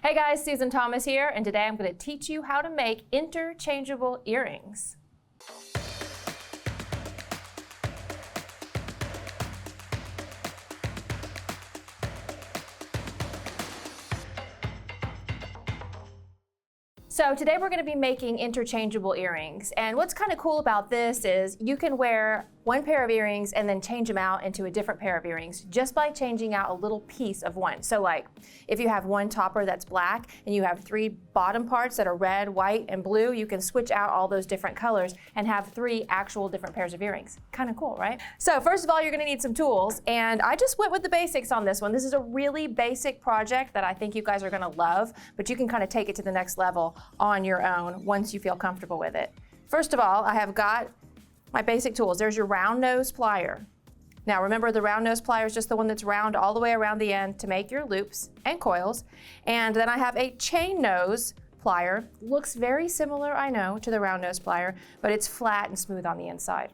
Hey guys, Susan Thomas here, and today I'm going to teach you how to make interchangeable earrings. So today we're going to be making interchangeable earrings, and what's kind of cool about this is you can wear one pair of earrings and then change them out into a different pair of earrings just by changing out a little piece of one. So like if you have one topper that's black and you have three bottom parts that are red, white, and blue, you can switch out all those different colors and have three actual different pairs of earrings. Kind of cool, right? So first of all, you're going to need some tools, and I just went with the basics on this one. This is a really basic project that I think you guys are going to love, but you can kind of take it to the next level on your own once you feel comfortable with it. First of all, I have got my basic tools. There's your round nose plier. Now remember, the round nose plier is just the one that's round all the way around the end to make your loops and coils. And then I have a chain nose plier. Looks very similar, I know, to the round nose plier, but it's flat and smooth on the inside.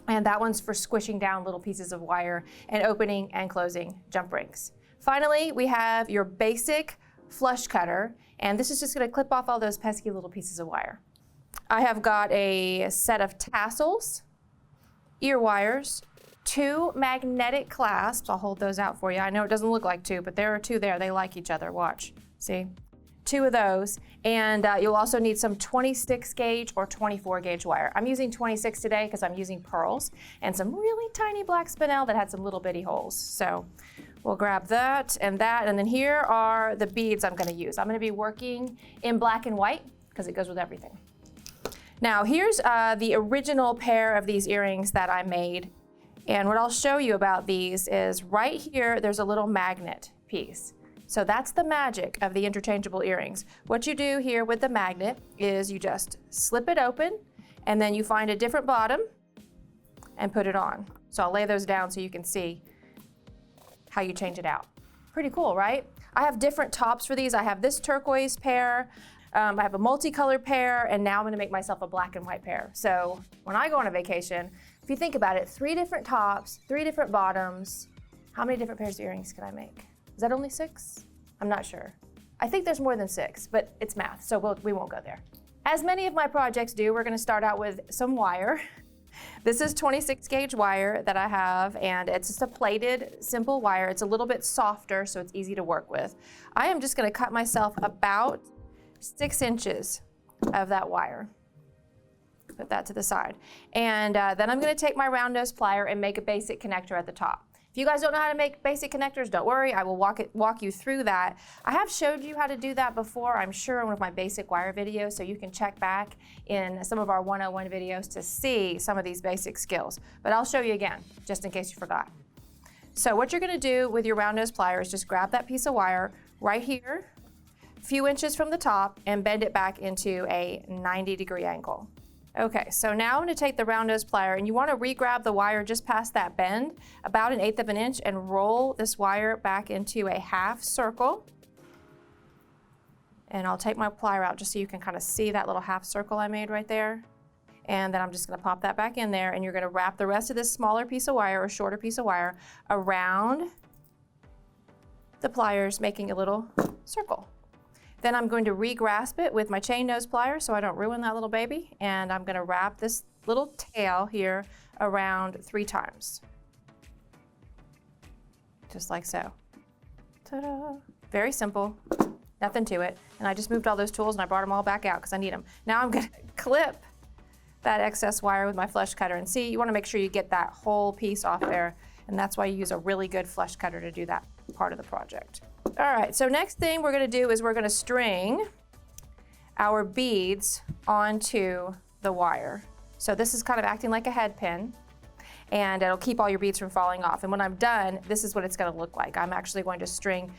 And that one's for squishing down little pieces of wire and opening and closing jump rings. Finally, we have your basic flush cutter, and this is just going to clip off all those pesky little pieces of wire. I have got a set of tassels, ear wires, two magnetic clasps. I'll hold those out for you. I know it doesn't look like two, but there are two there. They like each other. Watch. See? Two of those. And you'll also need some 26 gauge or 24 gauge wire. I'm using 26 today because I'm using pearls and some really tiny black spinel that had some little bitty holes. So we'll grab that, and then here are the beads I'm going to use. I'm going to be working in black and white because it goes with everything. Now here's the original pair of these earrings that I made, and what I'll show you about these is right here there's a little magnet piece. So that's the magic of the interchangeable earrings. What you do here with the magnet is you just slip it open, and then you find a different bottom and put it on. So I'll lay those down so you can see how you change it out. Pretty cool, right? I have different tops for these. I have this turquoise pair, I have a multicolored pair, and now I'm gonna make myself a black and white pair. So when I go on a vacation, if you think about it, 3 different tops, 3 different bottoms, how many different pairs of earrings can I make? Is that only 6? I'm not sure. I think there's more than 6, but it's math, so we won't go there. As many of my projects do, we're gonna start out with some wire. This is 26 gauge wire that I have, and it's just a plated, simple wire. It's a little bit softer, so it's easy to work with. I am just gonna cut myself about 6 inches of that wire. Put that to the side. And then I'm gonna take my round nose plier and make a basic connector at the top. If you guys don't know how to make basic connectors, don't worry, I will walk you through that. I have showed you how to do that before, I'm sure, in one of my basic wire videos, so you can check back in some of our 101 videos to see some of these basic skills. But I'll show you again, just in case you forgot. So what you're gonna do with your round nose plier is just grab that piece of wire right here, a few inches from the top, and bend it back into a 90-degree angle. Okay, so now I'm going to take the round nose plier, and you want to re-grab the wire just past that bend, about 1/8 of an inch, and roll this wire back into a half circle. And I'll take my plier out just so you can kind of see that little half circle I made right there. And then I'm just going to pop that back in there, and you're going to wrap the rest of this smaller piece of wire or shorter piece of wire around the pliers, making a little circle. Then I'm going to re-grasp it with my chain nose plier so I don't ruin that little baby, and I'm going to wrap this little tail here around 3 times. Just like so. Ta-da! Very simple, nothing to it. And I just moved all those tools and I brought them all back out because I need them. Now I'm going to clip that excess wire with my flush cutter, and see, you want to make sure you get that whole piece off there, and that's why you use a really good flush cutter to do that part of the project. All right, so next thing we're going to do is we're going to string our beads onto the wire. So this is kind of acting like a head pin, and it'll keep all your beads from falling off. And when I'm done, this is what it's going to look like. I'm actually going to string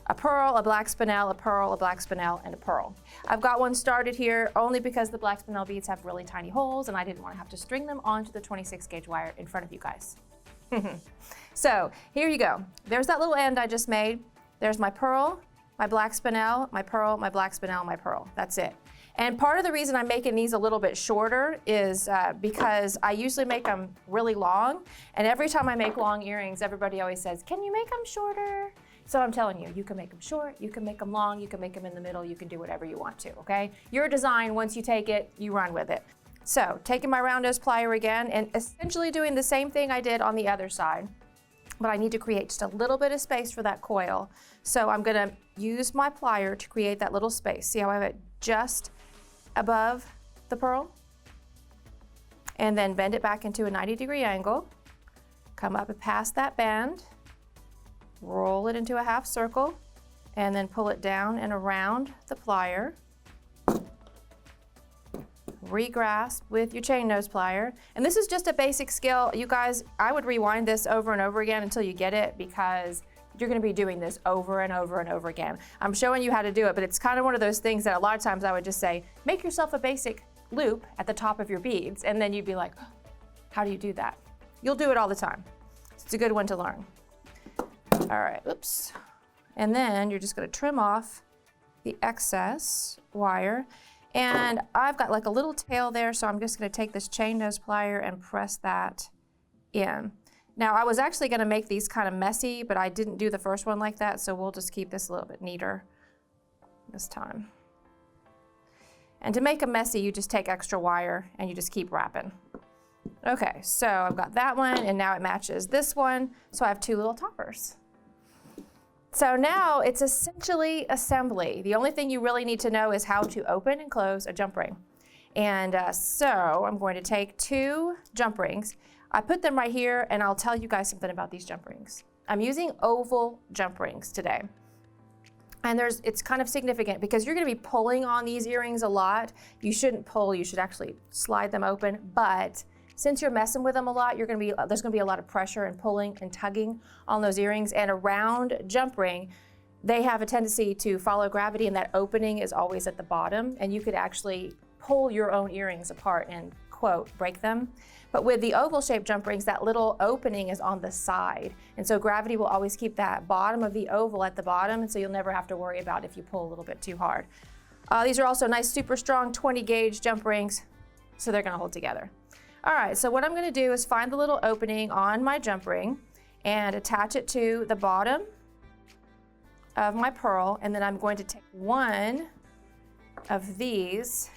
a pearl, a black spinel, a pearl, a black spinel, and a pearl. I've got one started here only because the black spinel beads have really tiny holes, and I didn't want to have to string them onto the 26 gauge wire in front of you guys. So here you go. There's that little end I just made. There's my pearl, my black spinel, my pearl, my black spinel, my pearl. That's it. And part of the reason I'm making these a little bit shorter is because I usually make them really long. And every time I make long earrings, everybody always says, can you make them shorter? So I'm telling you, you can make them short, you can make them long, you can make them in the middle, you can do whatever you want to, okay? Your design, once you take it, you run with it. So taking my round nose plier again and essentially doing the same thing I did on the other side, but I need to create just a little bit of space for that coil. So I'm gonna use my plier to create that little space. See how I have it just above the pearl? And then bend it back into a 90-degree angle, come up and past that band, roll it into a half circle, and then pull it down and around the plier. Regrasp with your chain nose plier. And this is just a basic skill. You guys, I would rewind this over and over again until you get it, because you're gonna be doing this over and over and over again. I'm showing you how to do it, but it's kind of one of those things that a lot of times I would just say, make yourself a basic loop at the top of your beads, and then you'd be like, how do you do that? You'll do it all the time. It's a good one to learn. All right, oops. And then you're just gonna trim off the excess wire. And I've got like a little tail there, so I'm just gonna take this chain nose plier and press that in. Now, I was actually gonna make these kind of messy, but I didn't do the first one like that, so we'll just keep this a little bit neater this time. And to make them messy, you just take extra wire and you just keep wrapping. Okay, so I've got that one, and now it matches this one, so I have two little toppers. So now it's essentially assembly. The only thing you really need to know is how to open and close a jump ring. And so I'm going to take two jump rings. I put them right here, and I'll tell you guys something about these jump rings. I'm using oval jump rings today. And it's kind of significant because you're gonna be pulling on these earrings a lot. You shouldn't pull, you should actually slide them open, but since you're messing with them a lot, there's gonna be a lot of pressure and pulling and tugging on those earrings. And a round jump ring, they have a tendency to follow gravity, and that opening is always at the bottom, and you could actually pull your own earrings apart and, quote, break them. But with the oval shaped jump rings, that little opening is on the side. And so gravity will always keep that bottom of the oval at the bottom, and so you'll never have to worry about if you pull a little bit too hard. These are also nice, super strong 20 gauge jump rings, so they're gonna hold together. All right, so what I'm gonna do is find the little opening on my jump ring and attach it to the bottom of my pearl, and then I'm going to take one of these.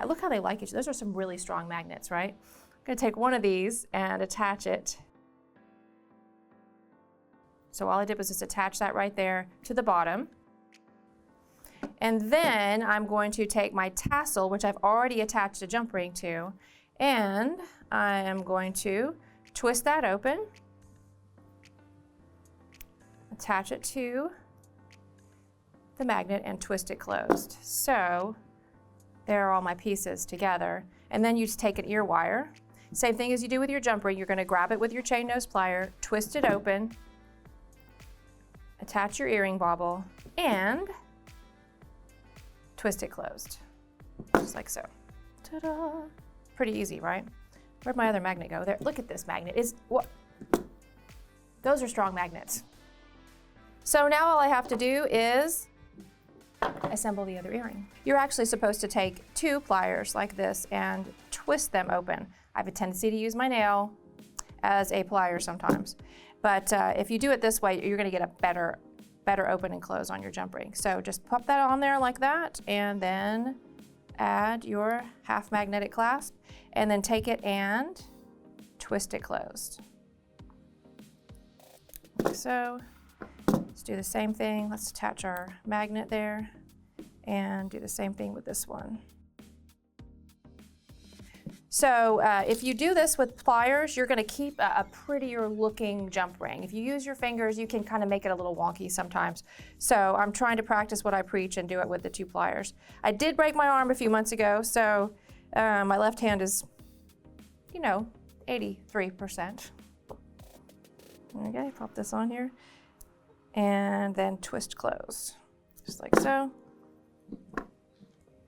Look how they like each other. Those are some really strong magnets, right? I'm gonna take one of these and attach it. So all I did was just attach that right there to the bottom. And then I'm going to take my tassel, which I've already attached a jump ring to, and I am going to twist that open, attach it to the magnet, and twist it closed. So there are all my pieces together. And then you just take an ear wire. Same thing as you do with your jump ring. You're gonna grab it with your chain nose plier, twist it open, attach your earring bauble, and twist it closed, just like so. Ta-da! Pretty easy, right? Where'd my other magnet go? There, look at this magnet. Those are strong magnets. So now all I have to do is assemble the other earring. You're actually supposed to take two pliers like this and twist them open. I have a tendency to use my nail as a plier sometimes, but if you do it this way, you're gonna get a better open and close on your jump ring. So just pop that on there like that, and then add your half magnetic clasp, and then take it and twist it closed. Like so. Let's do the same thing. Let's attach our magnet there and do the same thing with this one. So if you do this with pliers, you're gonna keep a prettier looking jump ring. If you use your fingers, you can kind of make it a little wonky sometimes. So I'm trying to practice what I preach and do it with the two pliers. I did break my arm a few months ago, so my left hand is, 83%. Okay, pop this on here. And then twist close, just like so.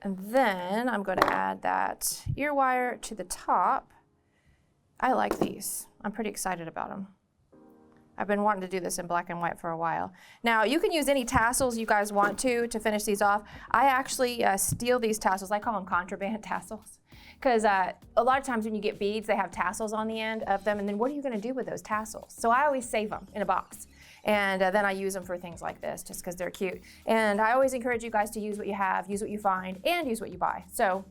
And then I'm going to add that ear wire to the top. I like these. I'm pretty excited about them. I've been wanting to do this in black and white for a while. Now, you can use any tassels you guys want to finish these off. I actually steal these tassels. I call them contraband tassels. Because a lot of times when you get beads, they have tassels on the end of them. And then what are you going to do with those tassels? So I always save them in a box. And then I use them for things like this just because they're cute. And I always encourage you guys to use what you have, use what you find, and use what you buy. So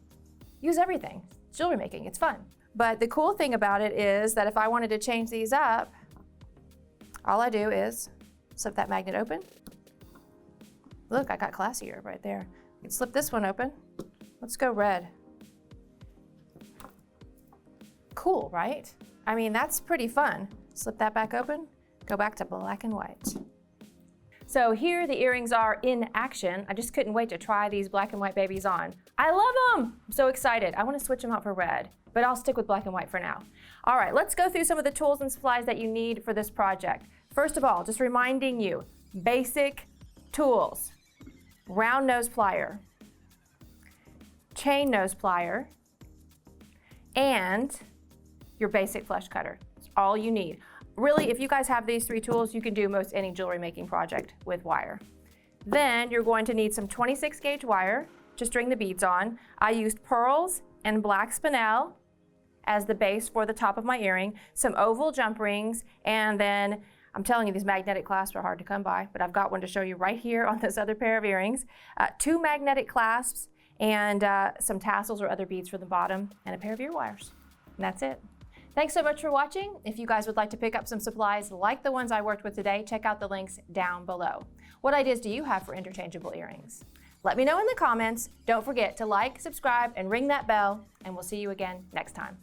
use everything. Jewelry making, it's fun. But the cool thing about it is that if I wanted to change these up, all I do is slip that magnet open. Look, I got classier right there. You can slip this one open. Let's go red. Cool, right? I mean, that's pretty fun. Slip that back open, go back to black and white. So here the earrings are in action. I just couldn't wait to try these black and white babies on. I love them! I'm so excited. I want to switch them out for red, but I'll stick with black and white for now. All right, let's go through some of the tools and supplies that you need for this project. First of all, just reminding you, basic tools. Round nose plier, chain nose plier, and your basic flesh cutter. It's all you need. Really, if you guys have these 3 tools, you can do most any jewelry making project with wire. Then you're going to need some 26 gauge wire to string the beads on. I used pearls and black spinel as the base for the top of my earring, some oval jump rings, and then I'm telling you, these magnetic clasps are hard to come by, but I've got one to show you right here on this other pair of earrings. 2 magnetic clasps and some tassels or other beads for the bottom, and a pair of ear wires. And that's it. Thanks so much for watching. If you guys would like to pick up some supplies like the ones I worked with today, check out the links down below. What ideas do you have for interchangeable earrings? Let me know in the comments. Don't forget to like, subscribe, and ring that bell, and we'll see you again next time.